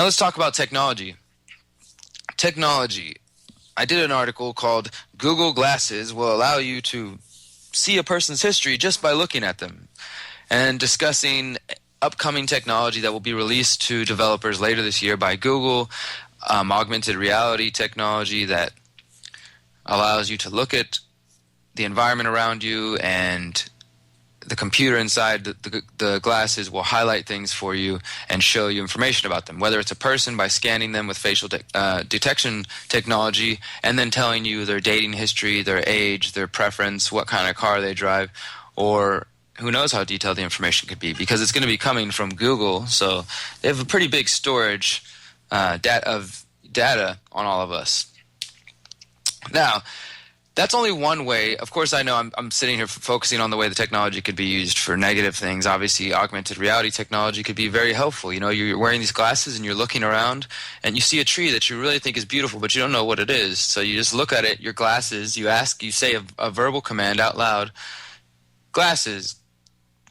Now let's talk about technology. Technology. I did an article called Google Glasses will allow you to see a person's history just by looking at them, and discussing upcoming technology that will be released to developers later this year by Google, augmented reality technology that allows you to look at the environment around you, and the computer inside the glasses will highlight things for you and show you information about them, whether it's a person by scanning them with facial detection technology and then telling you their dating history, their age, their preference, what kind of car they drive, or who knows how detailed the information could be, because it's going to be coming from Google, so they have a pretty big storage of data on all of us. Now, that's only one way. Of course, I know I'm sitting here focusing on the way the technology could be used for negative things. Obviously, augmented reality technology could be very helpful. You know, you're wearing these glasses and you're looking around and you see a tree that you really think is beautiful, but you don't know what it is. So you just look at it, your glasses, you say a verbal command out loud, glasses,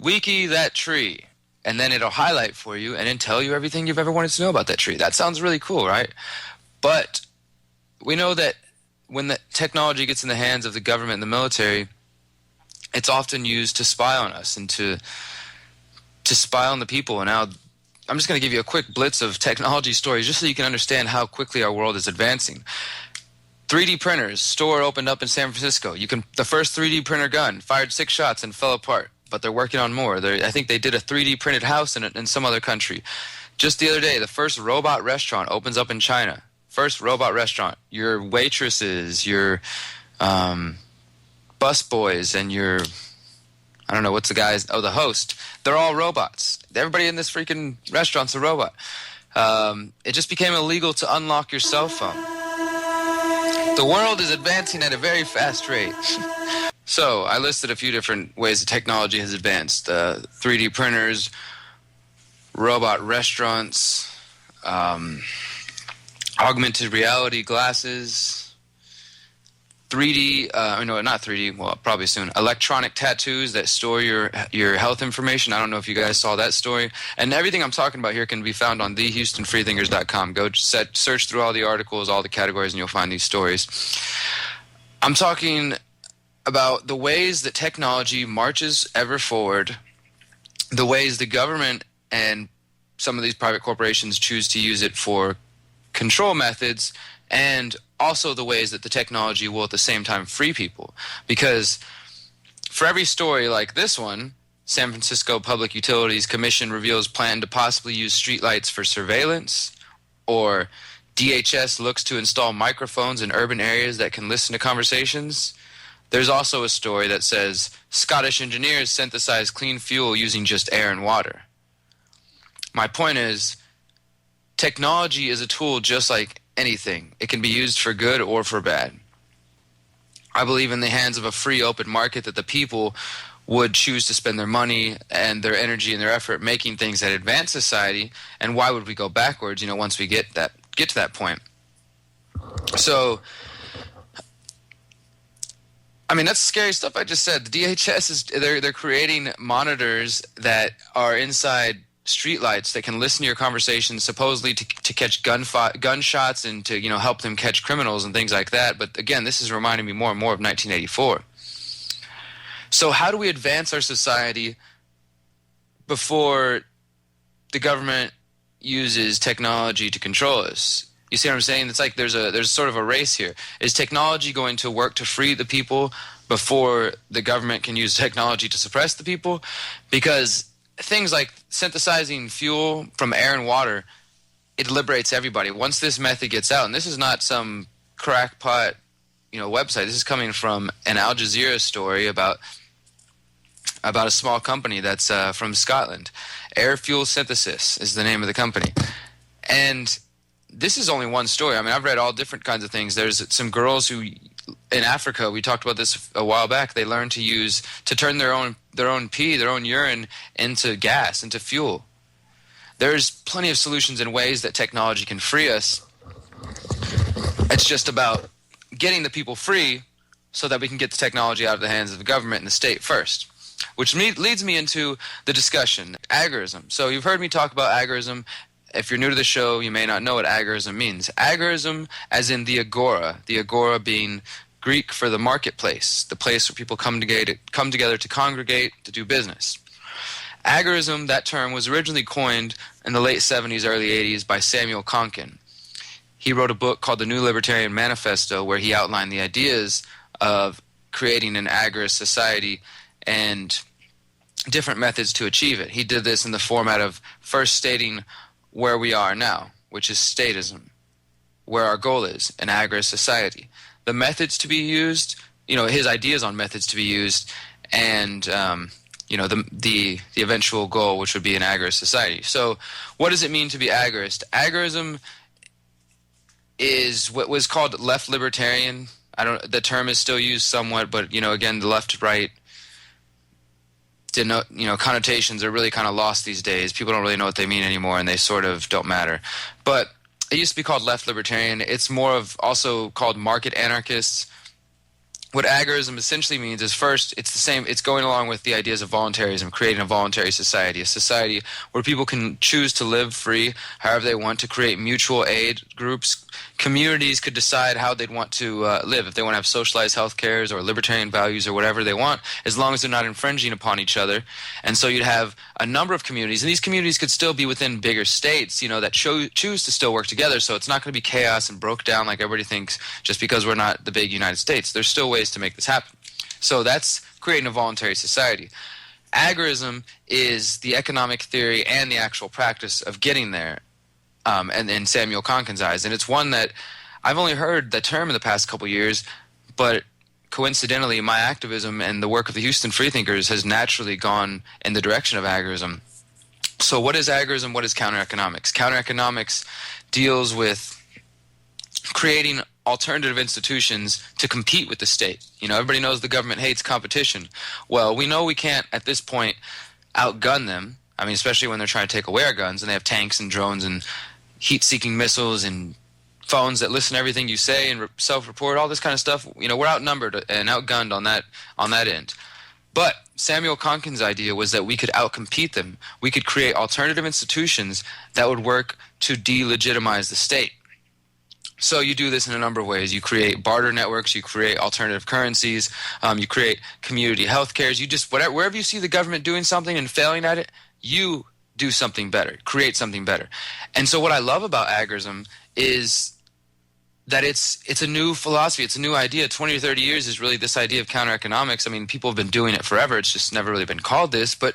wiki that tree, and then it'll highlight for you and then tell you everything you've ever wanted to know about that tree. That sounds really cool, right? But we know that when the technology gets in the hands of the government and the military, it's often used to spy on us and to spy on the people. And now I'm just going to give you a quick blitz of technology stories just so you can understand how quickly our world is advancing. 3D printers, store opened up in San Francisco. The first 3D printer gun fired 6 shots and fell apart, but they're working on more. I think they did a 3D printed house in some other country. Just the other day, the first robot restaurant opens up in China. First robot restaurant. Your waitresses, your bus boys, and your, I don't know, what's the guys, the host. They're all robots. Everybody in this freaking restaurant's a robot. It just became illegal to unlock your cell phone. The world is advancing at a very fast rate. So I listed a few different ways that technology has advanced. 3D printers, robot restaurants, augmented reality glasses, 3D, not 3D, well, probably soon, electronic tattoos that store your health information. I don't know if you guys saw that story. And everything I'm talking about here can be found on thehoustonfreethinkers.com. Go search through all the articles, all the categories, and you'll find these stories. I'm talking about the ways that technology marches ever forward, the ways the government and some of these private corporations choose to use it for control methods, and also the ways that the technology will at the same time free people. Because for every story like this one, San Francisco Public Utilities Commission reveals plan to possibly use streetlights for surveillance, or DHS looks to install microphones in urban areas that can listen to conversations. There's also a story that says Scottish engineers synthesize clean fuel using just air and water. My point is, technology is a tool just like anything. It can be used for good or for bad. I believe in the hands of a free, open market that the people would choose to spend their money and their energy and their effort making things that advance society. And why would we go backwards, once we get to that point? So, that's scary stuff I just said. The DHS they're creating monitors that are inside streetlights that can listen to your conversations, supposedly to catch gunshots and to help them catch criminals and things like that. But again, this is reminding me more and more of 1984. So how do we advance our society before the government uses technology to control us? You see what I'm saying? It's like there's sort of a race here. Is technology going to work to free the people before the government can use technology to suppress the people? Because things like synthesizing fuel from air and water, it liberates everybody. Once this method gets out, and this is not some crackpot, website. This is coming from an Al Jazeera story about a small company that's from Scotland. Air Fuel Synthesis is the name of the company. And this is only one story. I've read all different kinds of things. There's some girls who, in Africa, we talked about this a while back, they learned to turn their own pee, their own urine into gas, into fuel. There's plenty of solutions and ways that technology can free us. It's just about getting the people free so that we can get the technology out of the hands of the government and the state first. Which leads me into the discussion, agorism. So you've heard me talk about agorism if you're new to the show, you may not know what agorism means. Agorism, as in the agora being Greek for the marketplace, the place where people come together to congregate, to do business. Agorism, that term, was originally coined in the late 70s, early 80s by Samuel Konkin. He wrote a book called The New Libertarian Manifesto, where he outlined the ideas of creating an agorist society and different methods to achieve it. He did this in the format of first stating where we are now, which is statism, where our goal is, an agorist society. The methods to be used, his ideas on methods to be used, and the eventual goal, which would be an agorist society. So what does it mean to be agorist? Agorism is what was called left libertarian. The term is still used somewhat, but again, the left to right connotations are really kind of lost these days. People don't really know what they mean anymore, and they sort of don't matter. But it used to be called left libertarian. It's more of also called market anarchists. What agorism essentially means is, first, it's the same. It's going along with the ideas of voluntarism, creating a voluntary society, a society where people can choose to live free however they want, to create mutual aid groups. Communities could decide how they'd want to live, if they want to have socialized health cares or libertarian values or whatever they want, as long as they're not infringing upon each other. And so you'd have a number of communities, and these communities could still be within bigger states, that choose to still work together. So it's not going to be chaos and broke down like everybody thinks just because we're not the big United States. There's still ways to make this happen. So that's creating a voluntary society. Agorism is the economic theory and the actual practice of getting there, and in Samuel Konkin's eyes. And it's one that I've only heard the term in the past couple years, but coincidentally, my activism and the work of the Houston Freethinkers has naturally gone in the direction of agorism. So what is agorism? What is counter-economics? Counter-economics deals with creating alternative institutions to compete with the state. Everybody knows the government hates competition. Well, we know we can't, at this point, outgun them. I mean, especially when they're trying to take away our guns, and they have tanks and drones and heat-seeking missiles and phones that listen to everything you say and self-report, all this kind of stuff. We're outnumbered and outgunned on that end. But Samuel Konkin's idea was that we could outcompete them. We could create alternative institutions that would work to delegitimize the state. So you do this in a number of ways. You create barter networks, you create alternative currencies, you create community health cares. You just, wherever you see the government doing something and failing at it, you do something better, create something better. And so what I love about agorism is that it's a new philosophy, it's a new idea. 20 or 30 years is really this idea of counter-economics. I mean, people have been doing it forever. It's just never really been called this. But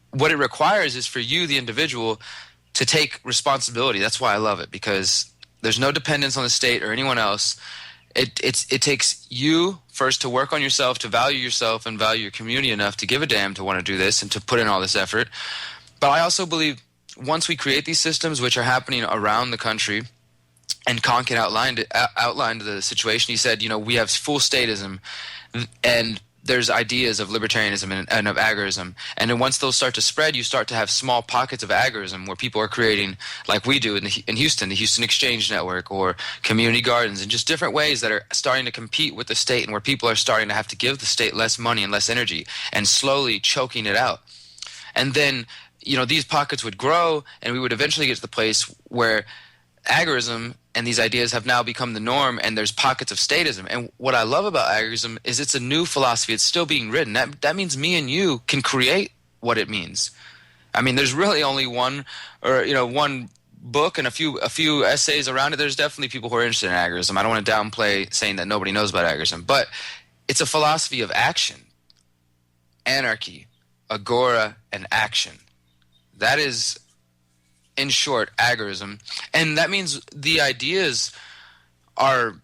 what it requires is for you, the individual, to take responsibility. That's why I love it, because there's no dependence on the state or anyone else. It takes you first to work on yourself, to value yourself and value your community enough to give a damn to want to do this and to put in all this effort. But I also believe once we create these systems, which are happening around the country, and Konkin outlined the situation. He said, we have full statism, and there's ideas of libertarianism and of agorism. And then once those start to spread, you start to have small pockets of agorism where people are creating, like we do in Houston, the Houston Exchange Network or community gardens, and just different ways that are starting to compete with the state, and where people are starting to have to give the state less money and less energy and slowly choking it out. And then, these pockets would grow, and we would eventually get to the place where agorism and these ideas have now become the norm, and there's pockets of statism. And what I love about agorism is it's a new philosophy. It's still being written. That means me and you can create what it means. I mean, there's really only one book and a few essays around it. There's definitely people who are interested in agorism. I don't want to downplay saying that nobody knows about agorism, but it's a philosophy of action, anarchy, agora, and action. That is, in short, agorism. And that means the ideas are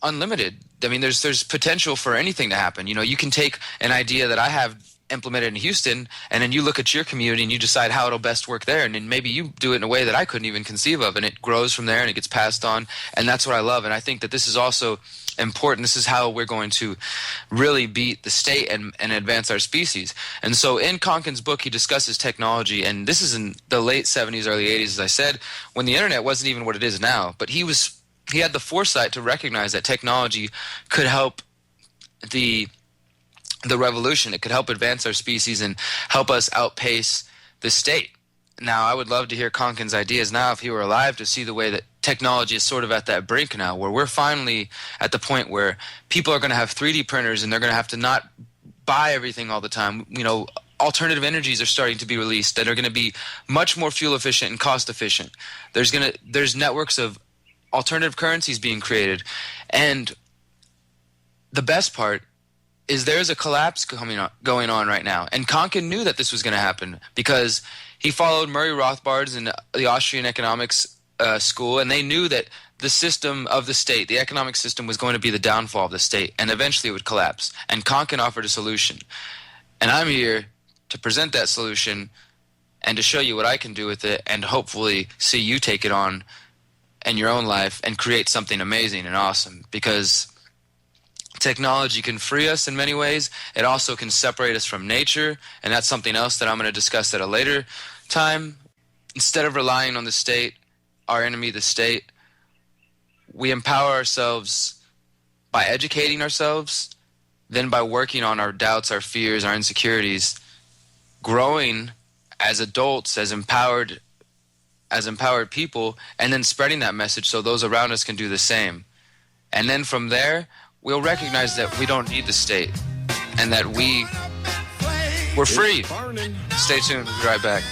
unlimited. I mean, there's potential for anything to happen. You can take an idea that I have implemented in Houston, and then you look at your community and you decide how it'll best work there, and then maybe you do it in a way that I couldn't even conceive of, and it grows from there and it gets passed on. And that's what I love. And I think that this is also important. This is how we're going to really beat the state and advance our species. And so in Konkin's book, he discusses technology, and this is in the late 70s, early 80s, as I said, when the internet wasn't even what it is now. But he had the foresight to recognize that technology could help the revolution. It could help advance our species and help us outpace the state. Now, I would love to hear Konkin's ideas now if he were alive to see the way that technology is sort of at that brink now, where we're finally at the point where people are going to have 3D printers and they're going to have to not buy everything all the time. You know, alternative energies are starting to be released that are going to be much more fuel efficient and cost efficient. There's networks of alternative currencies being created, and the best part is there's a collapse going on right now. And Konkin knew that this was going to happen because he followed Murray Rothbard's in the Austrian economics school, and they knew that the system of the state, the economic system, was going to be the downfall of the state, and eventually it would collapse. And Konkin offered a solution. And I'm here to present that solution and to show you what I can do with it, and hopefully see you take it on in your own life and create something amazing and awesome, because technology can free us in many ways. It also can separate us from nature, and that's something else that I'm going to discuss at a later time. Instead of relying on the state, our enemy, the state, we empower ourselves by educating ourselves, then by working on our doubts, our fears, our insecurities, growing as adults, as empowered people, and then spreading that message so those around us can do the same. And then from there, we'll recognize that we don't need the state and that we're free. Stay tuned. We'll be right back.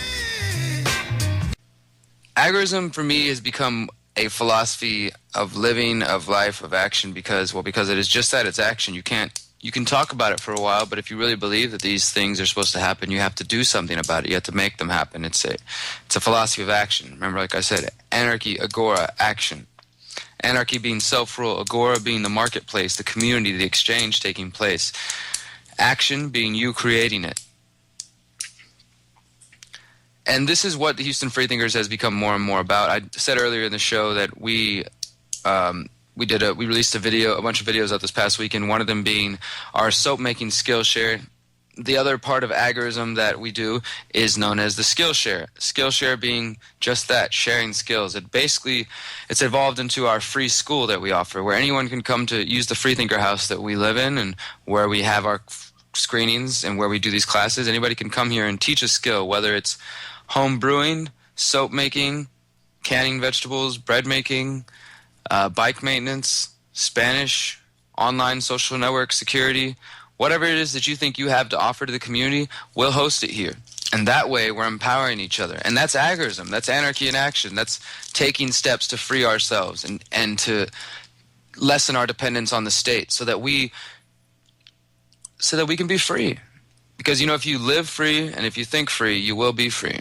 Agorism for me has become a philosophy of living, of life, of action, because it is just that. It's action. You can talk about it for a while, but if you really believe that these things are supposed to happen, you have to do something about it. You have to make them happen. It's a philosophy of action. Remember, like I said, anarchy, agora, action. Anarchy being self-rule, agora being the marketplace, the community, the exchange taking place. Action being you creating it. And this is what the Houston Freethinkers has become more and more about. I said earlier in the show that we released a bunch of videos out this past weekend, one of them being our soap making skill share. The other part of Agorism that we do is known as the Skillshare. Skillshare being just that, sharing skills. It's evolved into our free school that we offer, where anyone can come to use the Freethinker house that we live in, and where we have our screenings and where we do these classes. Anybody can come here and teach a skill, whether it's home brewing, soap making, canning vegetables, bread making, bike maintenance, Spanish, online social network security. Whatever it is that you think you have to offer to the community, we'll host it here. And that way, we're empowering each other. And that's agorism. That's anarchy in action. That's taking steps to free ourselves and to lessen our dependence on the state so that we can be free. Because, if you live free and if you think free, you will be free.